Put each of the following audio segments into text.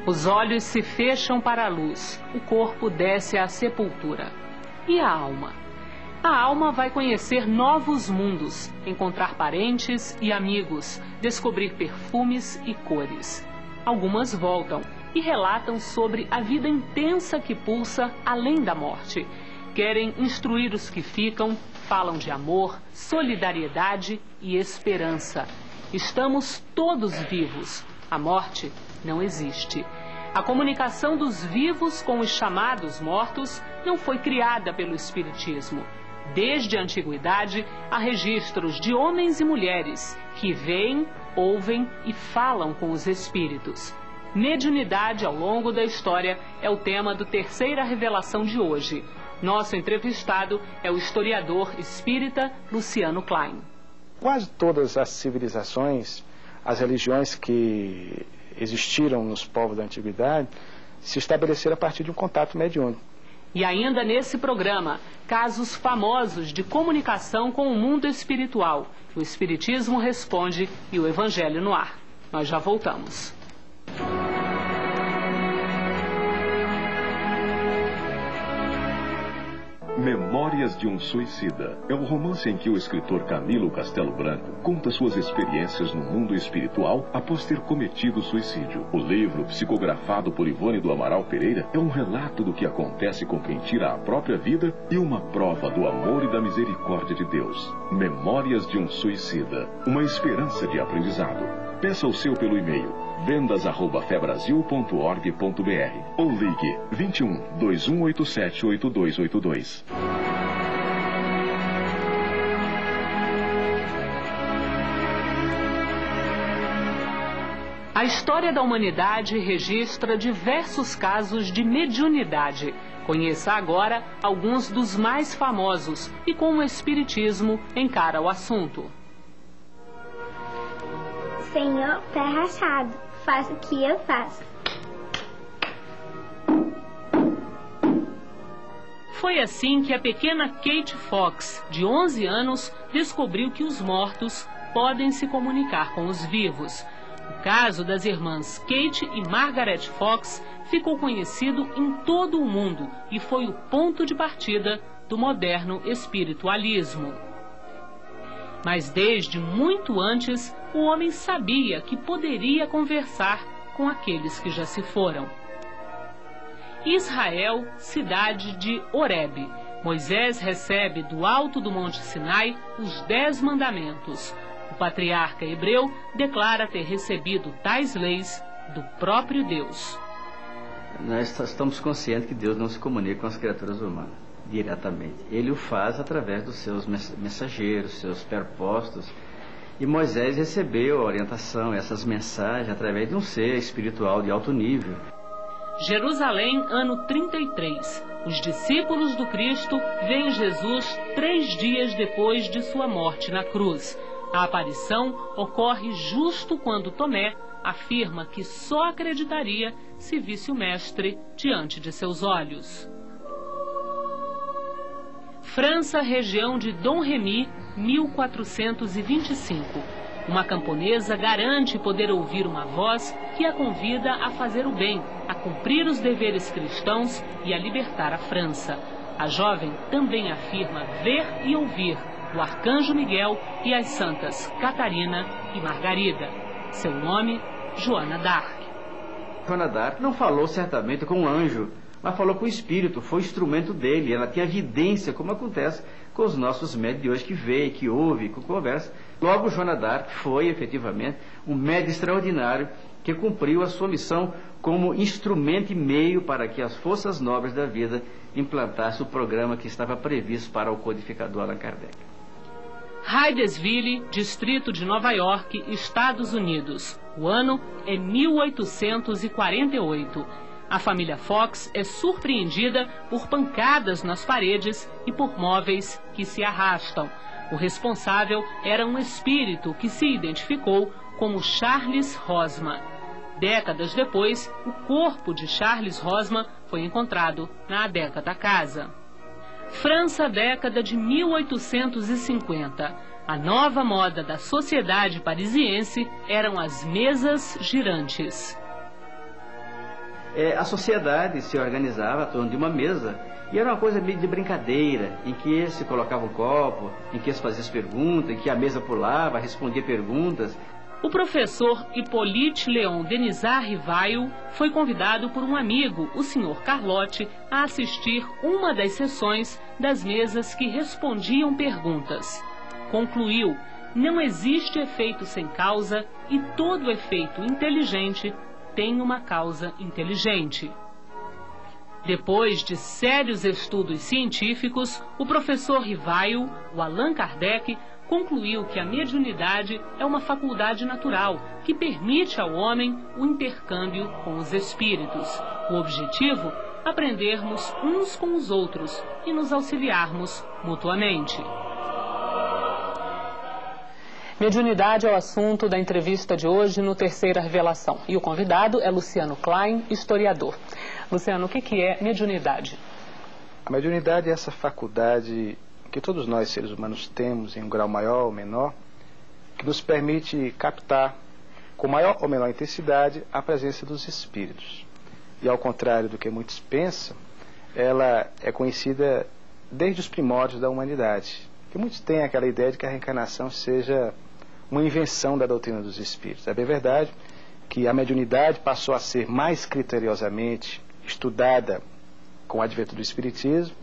Os olhos se fecham para a luz, o corpo desce à sepultura. E a alma? A alma vai conhecer novos mundos, encontrar parentes e amigos, descobrir perfumes e cores. Algumas voltam e relatam sobre a vida intensa que pulsa além da morte. Querem instruir os que ficam, falam de amor, solidariedade e esperança. Estamos todos vivos. A morte não existe. A comunicação dos vivos com os chamados mortos não foi criada pelo Espiritismo. Desde a antiguidade, há registros de homens e mulheres que veem, ouvem e falam com os espíritos. Mediunidade ao longo da história é o tema do Terceira Revelação de hoje. Nosso entrevistado é o historiador espírita Luciano Klein. Quase todas as civilizações, as religiões que existiram nos povos da antiguidade, se estabeleceram a partir de um contato mediúnico. E ainda nesse programa, casos famosos de comunicação com o mundo espiritual. O Espiritismo responde e o Evangelho no ar. Nós já voltamos. Memórias de um Suicida é o romance em que o escritor Camilo Castelo Branco conta suas experiências no mundo espiritual após ter cometido suicídio. O livro, psicografado por Ivone do Amaral Pereira, é um relato do que acontece com quem tira a própria vida e uma prova do amor e da misericórdia de Deus. Memórias de um Suicida, uma esperança de aprendizado. Peça o seu pelo e-mail vendas@febrasil.org.br ou ligue 21 2187 8282. A história da humanidade registra diversos casos de mediunidade. Conheça agora alguns dos mais famosos e como o Espiritismo encara o assunto. Senhor, pé rachado, faça o que eu faço. Foi assim que a pequena Kate Fox, de 11 anos, descobriu que os mortos podem se comunicar com os vivos. O caso das irmãs Kate e Margaret Fox ficou conhecido em todo o mundo e foi o ponto de partida do moderno espiritualismo. Mas desde muito antes, o homem sabia que poderia conversar com aqueles que já se foram. Israel, cidade de Horebe. Moisés recebe do alto do Monte Sinai os 10 mandamentos. O patriarca hebreu declara ter recebido tais leis do próprio Deus. Nós estamos conscientes que Deus não se comunica com as criaturas humanas diretamente. Ele o faz através dos seus mensageiros, seus perpostos. E Moisés recebeu a orientação, essas mensagens, através de um ser espiritual de alto nível. Jerusalém, ano 33. Os discípulos do Cristo veem Jesus 3 dias depois de sua morte na cruz. A aparição ocorre justo quando Tomé afirma que só acreditaria se visse o Mestre diante de seus olhos. França, região de Dom Remy, 1425. Uma camponesa garante poder ouvir uma voz que a convida a fazer o bem, a cumprir os deveres cristãos e a libertar a França. A jovem também afirma ver e ouvir o arcanjo Miguel e as santas Catarina e Margarida. Seu nome, Joana d'Arc. Joana d'Arc não falou certamente com um anjo, mas falou com o espírito, foi o instrumento dele. Ela tinha evidência, como acontece com os nossos médios de hoje, que vê, que ouve, que conversa. Logo, Joana d'Arc foi, efetivamente, um médium extraordinário que cumpriu a sua missão como instrumento e meio para que as forças nobres da vida implantassem o programa que estava previsto para o codificador Allan Kardec. Hydesville, distrito de Nova York, Estados Unidos. O ano é 1848. A família Fox é surpreendida por pancadas nas paredes e por móveis que se arrastam. O responsável era um espírito que se identificou como Charles Rosman. Décadas depois, o corpo de Charles Rosman foi encontrado na adega da casa. França, década de 1850. A nova moda da sociedade parisiense eram as mesas girantes. A sociedade se organizava em torno de uma mesa e era uma coisa meio de brincadeira, em que se colocava um copo, em que se fazia as perguntas, em que a mesa pulava, respondia perguntas. O professor Hippolyte Léon Denisard Rivail foi convidado por um amigo, o Sr. Carlotti, a assistir uma das sessões das mesas que respondiam perguntas. Concluiu: não existe efeito sem causa e todo efeito inteligente tem uma causa inteligente. Depois de sérios estudos científicos, o professor Rivail, o Allan Kardec, concluiu que a mediunidade é uma faculdade natural que permite ao homem o intercâmbio com os espíritos. O objetivo? Aprendermos uns com os outros e nos auxiliarmos mutuamente. Mediunidade é o assunto da entrevista de hoje no Terceira Revelação. E o convidado é Luciano Klein, historiador. Luciano, o que é mediunidade? A mediunidade é essa faculdade que todos nós, seres humanos, temos em um grau maior ou menor, que nos permite captar, com maior ou menor intensidade, a presença dos espíritos. E ao contrário do que muitos pensam, ela é conhecida desde os primórdios da humanidade. Que muitos têm aquela ideia de que a reencarnação seja uma invenção da doutrina dos espíritos. É bem verdade que a mediunidade passou a ser mais criteriosamente estudada com o advento do espiritismo,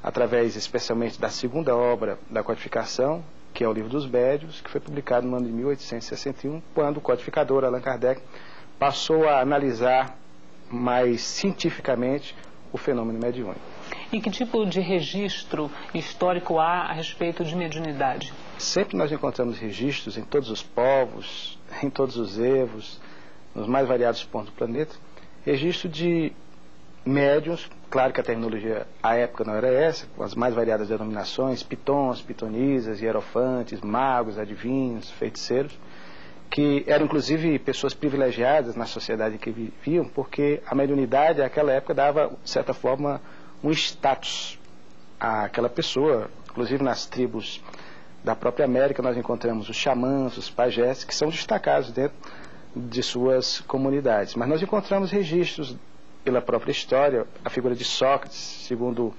através especialmente da segunda obra da codificação, que é o Livro dos Médiuns, que foi publicado no ano de 1861, quando o codificador Allan Kardec passou a analisar mais cientificamente o fenômeno mediúnico. E que tipo de registro histórico há a respeito de mediunidade? Sempre nós encontramos registros em todos os povos, em todos os evos, nos mais variados pontos do planeta, registro de médiuns. Claro que a terminologia à época não era essa, com as mais variadas denominações, pitons, pitonisas, hierofantes, magos, adivinhos, feiticeiros, que eram inclusive pessoas privilegiadas na sociedade em que viviam, porque a mediunidade naquela época dava, de certa forma, um status àquela pessoa. Inclusive nas tribos da própria América nós encontramos os xamãs, os pajés, que são destacados dentro de suas comunidades. Mas nós encontramos registros pela própria história, a figura de Sócrates, segundo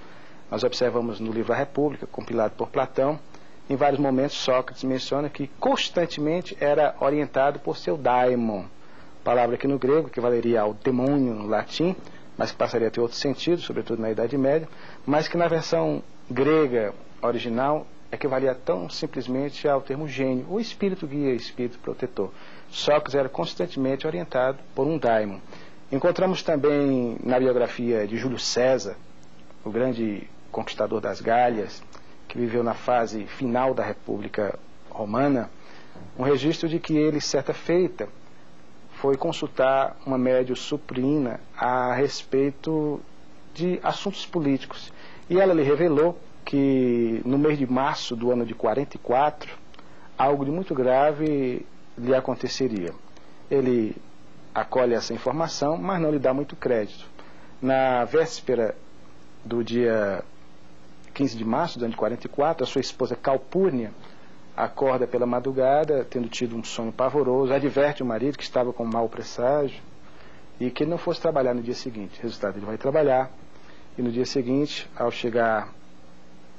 nós observamos no livro A República, compilado por Platão. Em vários momentos Sócrates menciona que constantemente era orientado por seu daimon, palavra que no grego equivaleria ao demônio no latim, mas que passaria a ter outro sentido, sobretudo na Idade Média, mas que na versão grega original equivalia tão simplesmente ao termo gênio, ou espírito guia, espírito protetor. Sócrates era constantemente orientado por um daimon. Encontramos também na biografia de Júlio César, o grande conquistador das Gálias, que viveu na fase final da República Romana, um registro de que ele, certa feita, foi consultar uma médium suprina a respeito de assuntos políticos. E ela lhe revelou que no mês de março do ano de 44, algo de muito grave lhe aconteceria. Ele acolhe essa informação, mas não lhe dá muito crédito. Na véspera do dia 15 de março do ano de 44, a sua esposa Calpurnia acorda pela madrugada, tendo tido um sonho pavoroso, adverte o marido que estava com mau presságio e que ele não fosse trabalhar no dia seguinte. Resultado, ele vai trabalhar e no dia seguinte, ao chegar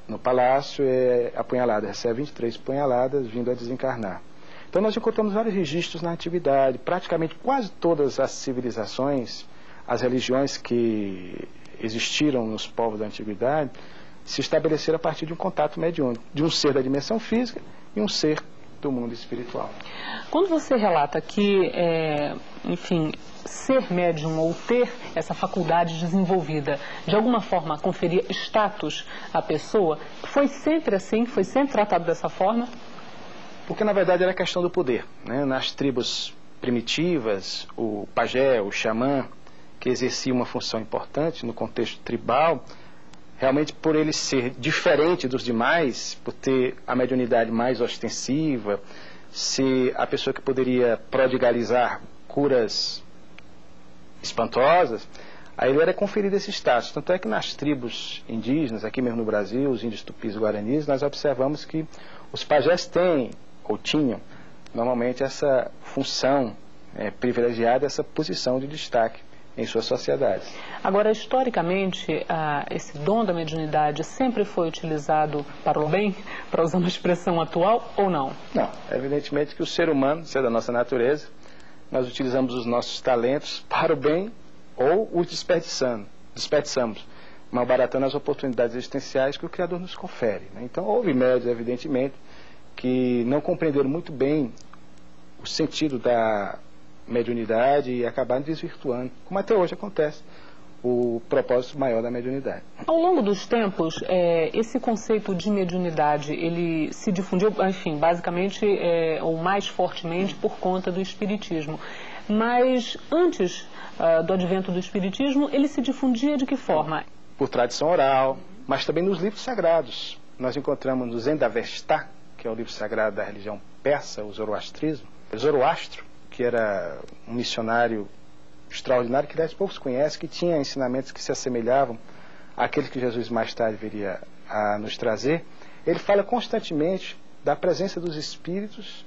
no palácio, é apunhalado, recebe 23 punhaladas, vindo a desencarnar. Então nós encontramos vários registros na antiguidade. Praticamente quase todas as civilizações, as religiões que existiram nos povos da antiguidade, se estabeleceram a partir de um contato mediúnico, de um ser da dimensão física e um ser do mundo espiritual. Quando você relata que, ser médium ou ter essa faculdade desenvolvida, de alguma forma conferia status à pessoa, foi sempre assim? Foi sempre tratado dessa forma? Porque na verdade era a questão do poder, né? Nas tribos primitivas, o pajé, o xamã, que exercia uma função importante no contexto tribal, realmente por ele ser diferente dos demais, por ter a mediunidade mais ostensiva, ser a pessoa que poderia prodigalizar curas espantosas, a ele era conferido esse status. Tanto é que nas tribos indígenas, aqui mesmo no Brasil, os índios tupis e guaranis, nós observamos que os pajés têm, ou tinham, normalmente essa função privilegiada, essa posição de destaque em suas sociedades. Agora, historicamente, esse dom da mediunidade sempre foi utilizado para o bem, para usar uma expressão atual, ou não? Não, evidentemente que o ser humano, isso é da nossa natureza, nós utilizamos os nossos talentos para o bem ou os desperdiçamos, malbaratando as oportunidades existenciais que o Criador nos confere, né? Então, houve médios, evidentemente, que não compreenderam muito bem o sentido da mediunidade e acabaram desvirtuando, como até hoje acontece, o propósito maior da mediunidade. Ao longo dos tempos, esse conceito de mediunidade, ele se difundiu, enfim, basicamente, ou mais fortemente, por conta do Espiritismo. Mas antes do advento do Espiritismo, ele se difundia de que forma? Por tradição oral, mas também nos livros sagrados. Nós encontramos no Zend-Avesta, que é o livro sagrado da religião persa, o zoroastrismo. Zoroastro, que era um missionário extraordinário, que aliás poucos conhecem, que tinha ensinamentos que se assemelhavam àqueles que Jesus mais tarde viria a nos trazer. Ele fala constantemente da presença dos espíritos,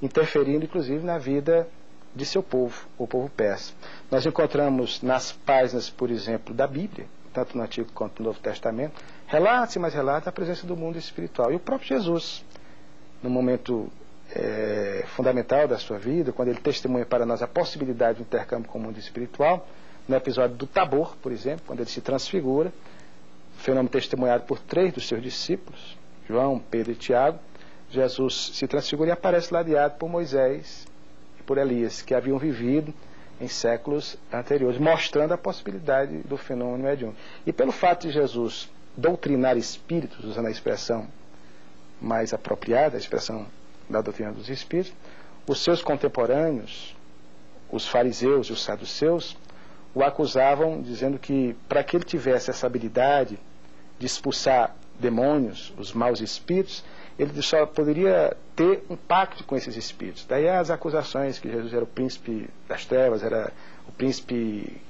interferindo inclusive na vida de seu povo, o povo persa. Nós encontramos nas páginas, por exemplo, da Bíblia, tanto no Antigo quanto no Novo Testamento, relatos e mais relatos da presença do mundo espiritual. E o próprio Jesus, no momento fundamental da sua vida, quando ele testemunha para nós a possibilidade do intercâmbio com o mundo espiritual, no episódio do Tabor, por exemplo, quando ele se transfigura, fenômeno testemunhado por 3 dos seus discípulos, João, Pedro e Tiago, Jesus se transfigura e aparece ladeado por Moisés e por Elias, que haviam vivido em séculos anteriores, mostrando a possibilidade do fenômeno mediúnico. E pelo fato de Jesus doutrinar espíritos, usando a expressão mais apropriada, a expressão da doutrina dos espíritos, os seus contemporâneos, os fariseus e os saduceus, o acusavam dizendo que para que ele tivesse essa habilidade de expulsar demônios, os maus espíritos, ele só poderia ter um pacto com esses espíritos. Daí as acusações que Jesus era o príncipe das trevas, era o príncipe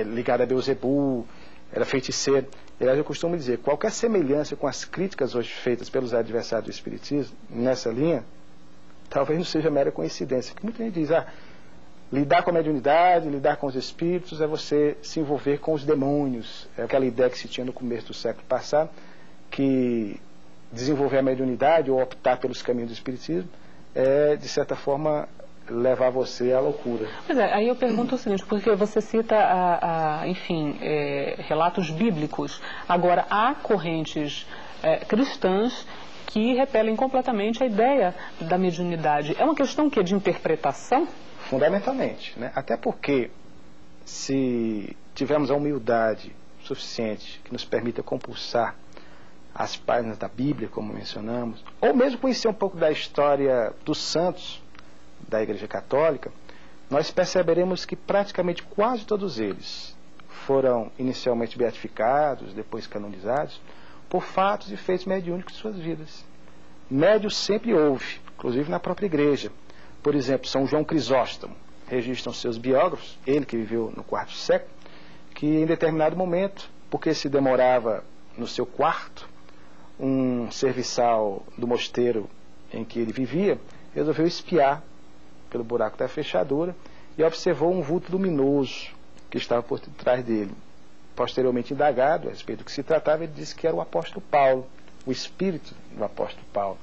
ligado a Beelzebul, era feiticeiro. Aliás, eu costumo dizer, qualquer semelhança com as críticas hoje feitas pelos adversários do espiritismo, nessa linha, talvez não seja mera coincidência. Porque muita gente diz, lidar com a mediunidade, lidar com os espíritos é você se envolver com os demônios. É aquela ideia que se tinha no começo do século passado, que desenvolver a mediunidade ou optar pelos caminhos do espiritismo é, de certa forma, levar você à loucura. Pois é, aí eu pergunto o seguinte, porque você cita, relatos bíblicos. Agora, há correntes cristãs que repelem completamente a ideia da mediunidade. É uma questão que é de interpretação? Fundamentalmente, né? Até porque, se tivermos a humildade suficiente que nos permita compulsar as páginas da Bíblia, como mencionamos, ou mesmo conhecer um pouco da história dos santos da Igreja Católica, nós perceberemos que praticamente quase todos eles foram inicialmente beatificados, depois canonizados, por fatos e feitos mediúnicos de suas vidas. Médios sempre houve, inclusive na própria Igreja. Por exemplo, São João Crisóstomo, registram seus biógrafos, ele que viveu no IV século, que em determinado momento, porque se demorava no seu quarto, um serviçal do mosteiro em que ele vivia, resolveu espiar pelo buraco da fechadura e observou um vulto luminoso que estava por trás dele. Posteriormente indagado a respeito do que se tratava, ele disse que era o apóstolo Paulo, o espírito do apóstolo Paulo,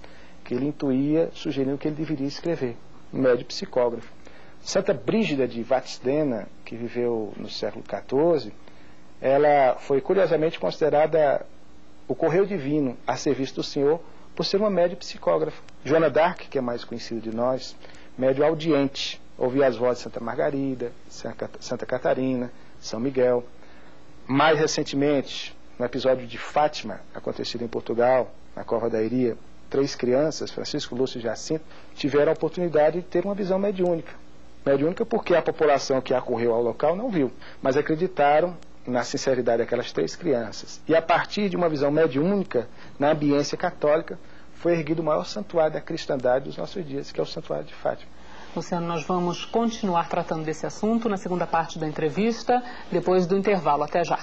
que ele intuía, sugerindo que ele deveria escrever, um médio psicógrafo. Santa Brígida de Vatnsdena, que viveu no século XIV, ela foi curiosamente considerada o correio divino a serviço do Senhor por ser uma médio psicógrafa. Joana d'Arc, que é mais conhecida de nós, médio audiente, ouvia as vozes de Santa Margarida, Santa Catarina, São Miguel. Mais recentemente, no episódio de Fátima, acontecido em Portugal, na Cova da Iria, 3 crianças, Francisco, Lúcio e Jacinto, tiveram a oportunidade de ter uma visão mediúnica. Mediúnica porque a população que acorreu ao local não viu, mas acreditaram na sinceridade daquelas 3 crianças. E a partir de uma visão mediúnica, na ambiência católica, foi erguido o maior santuário da cristandade dos nossos dias, que é o Santuário de Fátima. Luciano, nós vamos continuar tratando desse assunto na segunda parte da entrevista, depois do intervalo. Até já.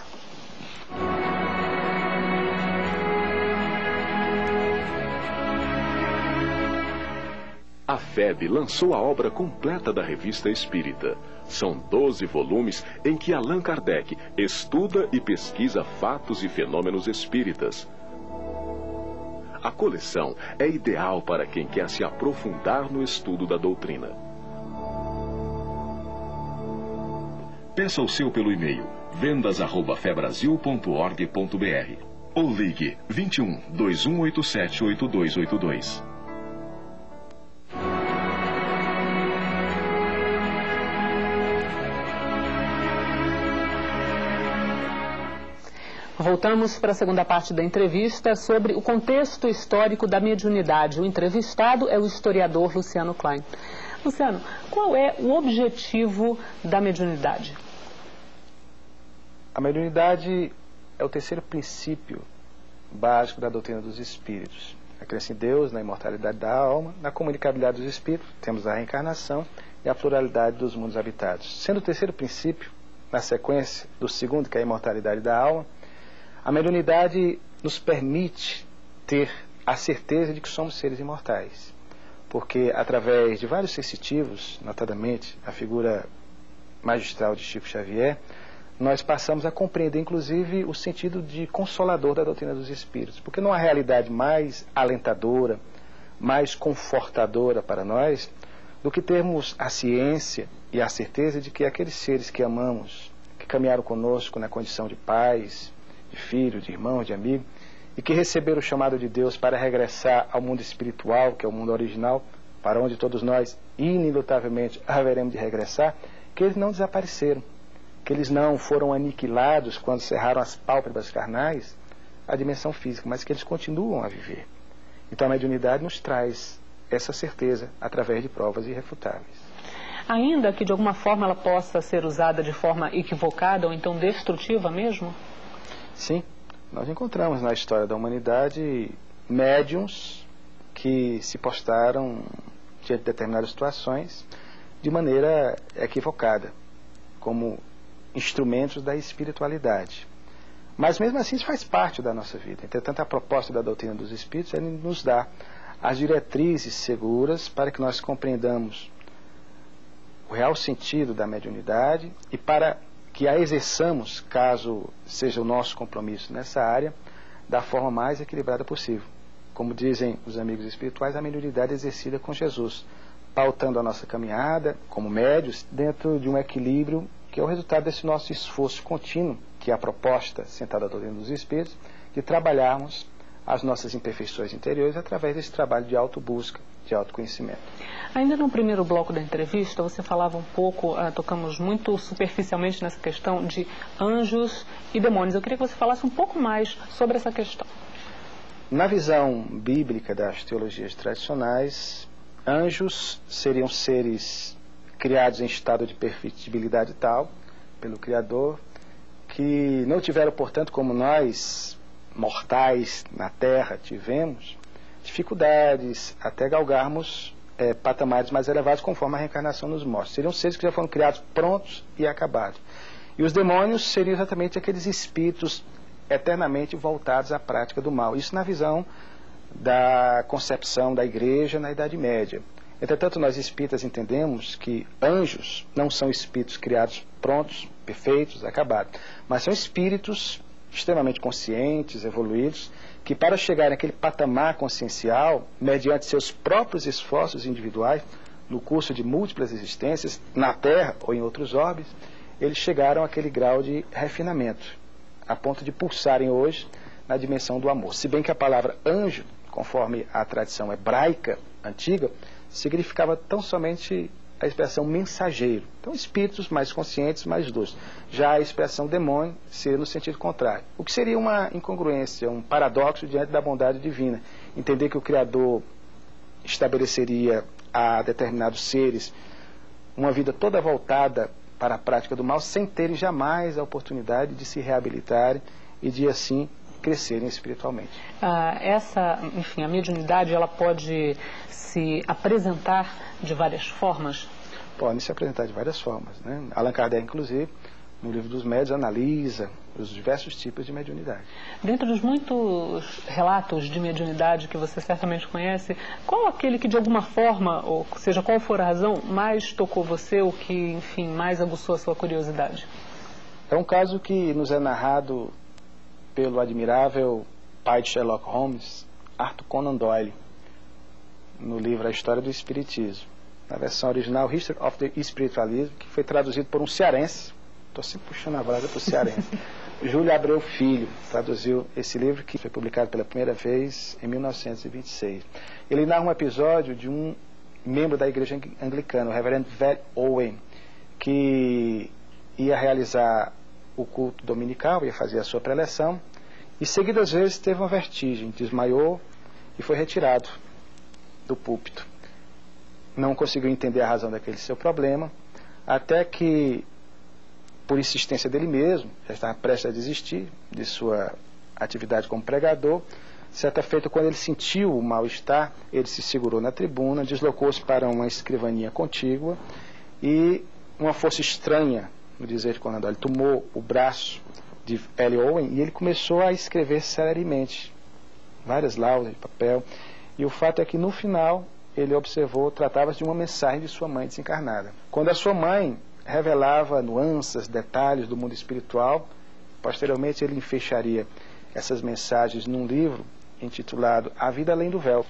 A FEB lançou a obra completa da Revista Espírita. São 12 volumes em que Allan Kardec estuda e pesquisa fatos e fenômenos espíritas. A coleção é ideal para quem quer se aprofundar no estudo da doutrina. Peça o seu pelo e-mail vendas@febrasil.org.br ou ligue 21 2187 8282. Voltamos para a segunda parte da entrevista sobre o contexto histórico da mediunidade. O entrevistado é o historiador Luciano Klein. Luciano, qual é o objetivo da mediunidade? A mediunidade é o terceiro princípio básico da doutrina dos espíritos. A crença em Deus, na imortalidade da alma, na comunicabilidade dos espíritos, temos a reencarnação e a pluralidade dos mundos habitados. Sendo o terceiro princípio, na sequência do segundo, que é a imortalidade da alma, a mediunidade nos permite ter a certeza de que somos seres imortais. Porque através de vários sensitivos, notadamente a figura magistral de Chico Xavier, nós passamos a compreender inclusive o sentido de consolador da doutrina dos espíritos. Porque não há realidade mais alentadora, mais confortadora para nós do que termos a ciência e a certeza de que aqueles seres que amamos, que caminharam conosco na condição de pais, de filhos, de irmãos, de amigos, e que receberam o chamado de Deus para regressar ao mundo espiritual, que é o mundo original, para onde todos nós inilutavelmente haveremos de regressar, que eles não desapareceram, que eles não foram aniquilados quando cerraram as pálpebras carnais à dimensão física, mas que eles continuam a viver. Então a mediunidade nos traz essa certeza através de provas irrefutáveis. Ainda que de alguma forma ela possa ser usada de forma equivocada ou então destrutiva mesmo? Sim, nós encontramos na história da humanidade médiuns que se postaram diante de determinadas situações de maneira equivocada, como instrumentos da espiritualidade. Mas mesmo assim isso faz parte da nossa vida. Entretanto, a proposta da doutrina dos espíritos é nos dar as diretrizes seguras para que nós compreendamos o real sentido da mediunidade e para que a exerçamos, caso seja o nosso compromisso nessa área, da forma mais equilibrada possível. Como dizem os amigos espirituais, a mediunidade é exercida com Jesus, pautando a nossa caminhada, como médios, dentro de um equilíbrio que é o resultado desse nosso esforço contínuo, que é a proposta sentada à doutrina dos espíritos, de trabalharmos as nossas imperfeições interiores através desse trabalho de autobusca, de autoconhecimento. Ainda no primeiro bloco da entrevista, você falava um pouco, tocamos muito superficialmente nessa questão de anjos e demônios. Eu queria que você falasse um pouco mais sobre essa questão. Na visão bíblica das teologias tradicionais, anjos seriam seres criados em estado de perfectibilidade tal, pelo Criador, que não tiveram, portanto, como nós, mortais na Terra, tivemos dificuldades até galgarmos patamares mais elevados conforme a reencarnação nos mostra. Seriam seres que já foram criados prontos e acabados. E os demônios seriam exatamente aqueles espíritos eternamente voltados à prática do mal. Isso na visão da concepção da Igreja na Idade Média. Entretanto, nós espíritas entendemos que anjos não são espíritos criados prontos, perfeitos, acabados, mas são espíritos extremamente conscientes, evoluídos, que para chegar naquele patamar consciencial, mediante seus próprios esforços individuais, no curso de múltiplas existências, na Terra ou em outros orbes, eles chegaram àquele grau de refinamento, a ponto de pulsarem hoje na dimensão do amor. Se bem que a palavra anjo, conforme a tradição hebraica antiga, significava tão somente a expressão mensageiro. Então, espíritos mais conscientes, mais doces. Já a expressão demônio seria no sentido contrário. O que seria uma incongruência, um paradoxo diante da bondade divina. Entender que o Criador estabeleceria a determinados seres uma vida toda voltada para a prática do mal, sem terem jamais a oportunidade de se reabilitarem e de, assim, crescerem espiritualmente. A mediunidade, ela pode se apresentar de várias formas? Podem se apresentar de várias formas, né? Allan Kardec, inclusive, no livro dos médiuns, analisa os diversos tipos de mediunidade. Dentro dos muitos relatos de mediunidade que você certamente conhece, qual aquele que de alguma forma, ou seja, qual for a razão, mais tocou você, ou que, enfim, mais aguçou a sua curiosidade? É um caso que nos é narrado pelo admirável pai de Sherlock Holmes, Arthur Conan Doyle, no livro A História do Espiritismo. Na versão original, History of the Spiritualism, que foi traduzido por um cearense. Estou sempre puxando a brasa para o cearense. Júlio Abreu Filho traduziu esse livro, que foi publicado pela primeira vez em 1926. Ele narra um episódio de um membro da igreja anglicana, o reverendo Van Owen, que ia realizar o culto dominical, ia fazer a sua preleção, e seguidas vezes teve uma vertigem, desmaiou e foi retirado do púlpito. Não conseguiu entender a razão daquele seu problema, até que, por insistência dele mesmo, já estava prestes a desistir de sua atividade como pregador. Certa feita, quando ele sentiu o mal-estar, ele se segurou na tribuna, deslocou-se para uma escrivaninha contígua e uma força estranha, no dizer de Conan Doyle, tomou o braço de L. Owen e ele começou a escrever seriamente várias laudas de papel. E o fato é que, no final, ele observou, tratava-se de uma mensagem de sua mãe desencarnada. Quando a sua mãe revelava nuances, detalhes do mundo espiritual, posteriormente ele fecharia essas mensagens num livro intitulado A Vida Além do Véu.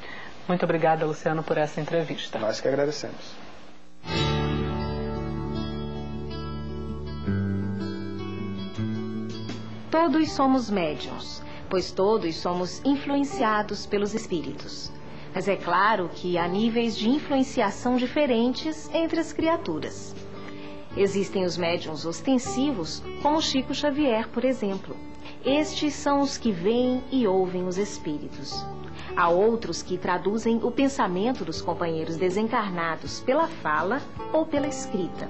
Muito obrigada, Luciano, por essa entrevista. Nós que agradecemos. Todos somos médiuns, pois todos somos influenciados pelos espíritos. Mas é claro que há níveis de influenciação diferentes entre as criaturas. Existem os médiuns ostensivos, como Chico Xavier, por exemplo. Estes são os que veem e ouvem os espíritos. Há outros que traduzem o pensamento dos companheiros desencarnados pela fala ou pela escrita.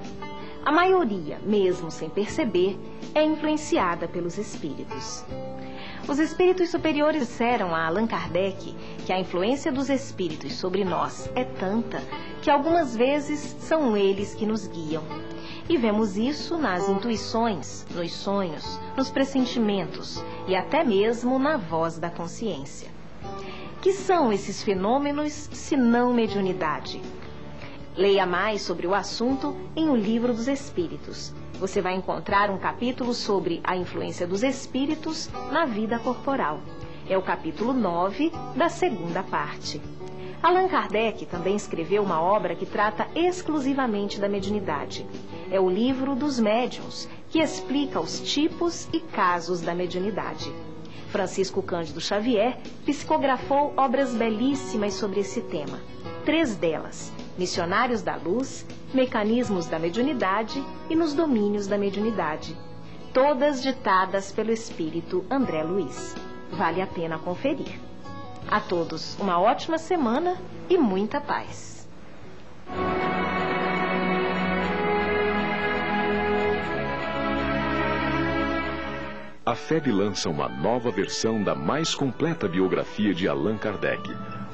A maioria, mesmo sem perceber, é influenciada pelos espíritos. Os espíritos superiores disseram a Allan Kardec que a influência dos espíritos sobre nós é tanta que algumas vezes são eles que nos guiam. E vemos isso nas intuições, nos sonhos, nos pressentimentos e até mesmo na voz da consciência. Que são esses fenômenos, se não mediunidade? Leia mais sobre o assunto em O Livro dos Espíritos. Você vai encontrar um capítulo sobre a influência dos espíritos na vida corporal. É o capítulo 9 da segunda parte. Allan Kardec também escreveu uma obra que trata exclusivamente da mediunidade. É o Livro dos Médiuns, que explica os tipos e casos da mediunidade. Francisco Cândido Xavier psicografou obras belíssimas sobre esse tema. 3 delas: Missionários da Luz, Mecanismos da Mediunidade e Nos Domínios da Mediunidade. Todas ditadas pelo espírito André Luiz. Vale a pena conferir. A todos uma ótima semana e muita paz. A FEB lança uma nova versão da mais completa biografia de Allan Kardec.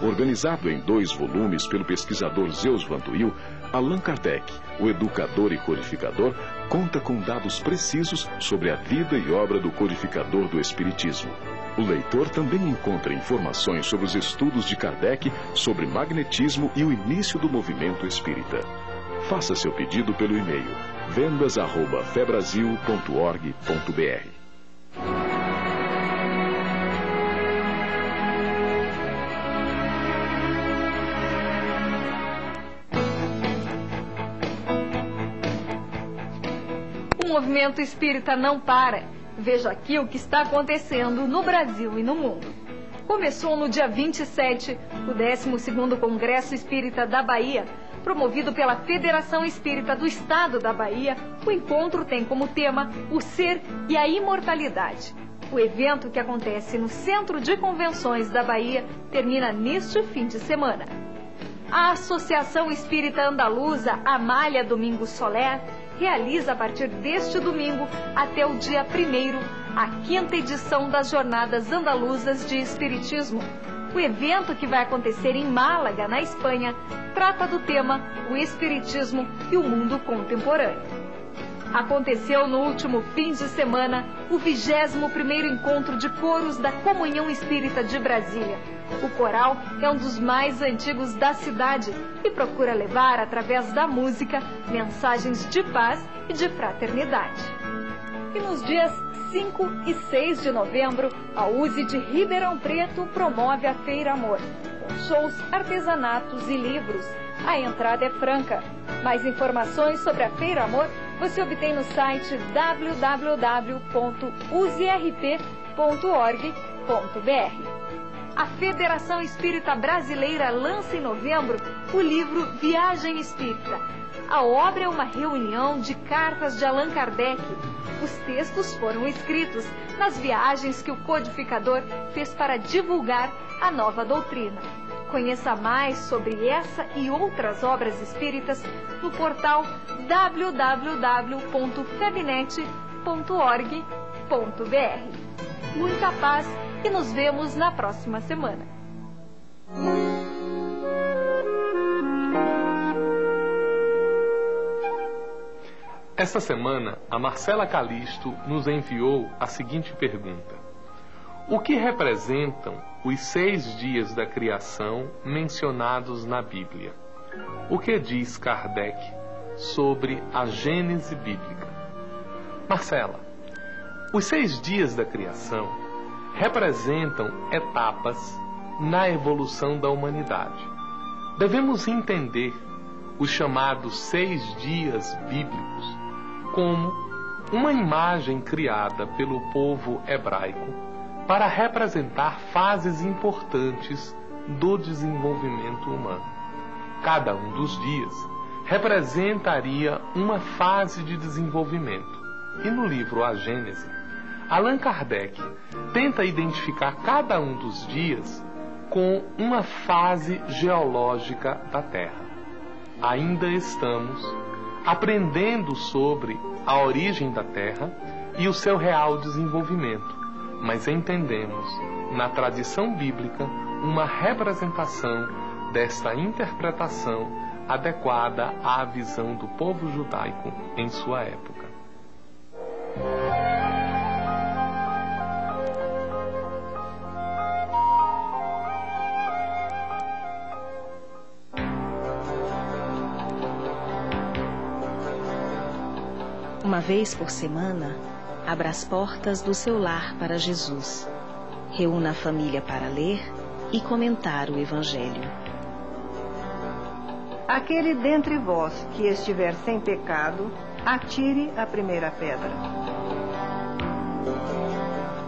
Organizado em 2 volumes pelo pesquisador Zeus Van Tuyl, Allan Kardec, o educador e codificador, conta com dados precisos sobre a vida e obra do codificador do Espiritismo. O leitor também encontra informações sobre os estudos de Kardec sobre magnetismo e o início do movimento espírita. Faça seu pedido pelo e-mail vendas@febrasil.org.br. O movimento espírita não para. Veja aqui o que está acontecendo no Brasil e no mundo. Começou no dia 27, o 12º Congresso Espírita da Bahia, promovido pela Federação Espírita do Estado da Bahia. O encontro tem como tema o ser e a imortalidade. O evento, que acontece no Centro de Convenções da Bahia, termina neste fim de semana. A Associação Espírita Andaluza Amália Domingos Soler realiza a partir deste domingo até o dia 1º a 5ª edição das Jornadas Andaluzas de Espiritismo. O evento, que vai acontecer em Málaga, na Espanha, trata do tema O Espiritismo e o Mundo Contemporâneo. Aconteceu no último fim de semana o 21º encontro de coros da Comunhão Espírita de Brasília. O coral é um dos mais antigos da cidade e procura levar, através da música, mensagens de paz e de fraternidade. E nos dias 5 e 6 de novembro, a USE de Ribeirão Preto promove a Feira Amor, com shows, artesanatos e livros. A entrada é franca. Mais informações sobre a Feira Amor você obtém no site www.userp.org.br. A Federação Espírita Brasileira lança em novembro o livro Viagem Espírita. A obra é uma reunião de cartas de Allan Kardec. Os textos foram escritos nas viagens que o codificador fez para divulgar a nova doutrina. Conheça mais sobre essa e outras obras espíritas no portal www.febnet.org.br. Muita paz e nos vemos na próxima semana. Esta semana, a Marcela Calisto nos enviou a seguinte pergunta: o que representam os 6 dias da criação mencionados na Bíblia? O que diz Kardec sobre a Gênese bíblica? Marcela, os 6 dias da criação representam etapas na evolução da humanidade. Devemos entender os chamados 6 dias bíblicos como uma imagem criada pelo povo hebraico para representar fases importantes do desenvolvimento humano. Cada um dos dias representaria uma fase de desenvolvimento. E no livro A Gênese, Allan Kardec tenta identificar cada um dos dias com uma fase geológica da Terra. Ainda estamos aprendendo sobre a origem da Terra e o seu real desenvolvimento, mas entendemos, na tradição bíblica, uma representação desta interpretação adequada à visão do povo judaico em sua época. Uma vez por semana, abra as portas do seu lar para Jesus. Reúna a família para ler e comentar o Evangelho. Aquele dentre vós que estiver sem pecado, atire a primeira pedra.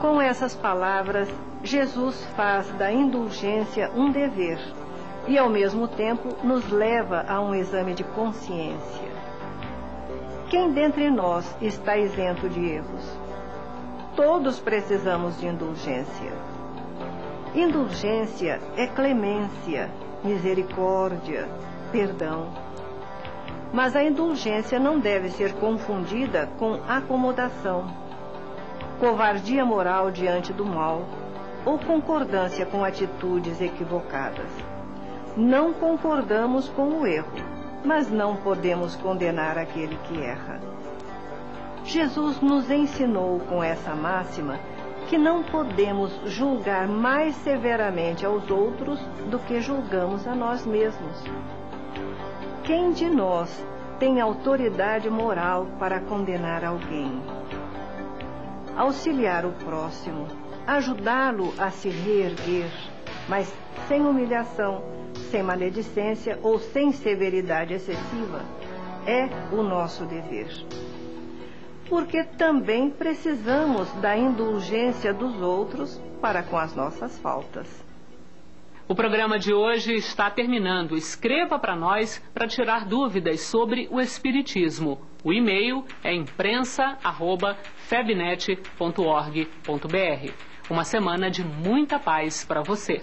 Com essas palavras, Jesus faz da indulgência um dever e, ao mesmo tempo, nos leva a um exame de consciência. Quem dentre nós está isento de erros? Todos precisamos de indulgência. Indulgência é clemência, misericórdia, perdão. Mas a indulgência não deve ser confundida com acomodação, covardia moral diante do mal ou concordância com atitudes equivocadas. Não concordamos com o erro, mas não podemos condenar aquele que erra. Jesus nos ensinou com essa máxima que não podemos julgar mais severamente aos outros do que julgamos a nós mesmos. Quem de nós tem autoridade moral para condenar alguém? Auxiliar o próximo, ajudá-lo a se reerguer, mas sem humilhação, sem maledicência ou sem severidade excessiva, é o nosso dever. Porque também precisamos da indulgência dos outros para com as nossas faltas. O programa de hoje está terminando. Escreva para nós para tirar dúvidas sobre o Espiritismo. O e-mail é imprensa@febnet.org.br. Uma semana de muita paz para você.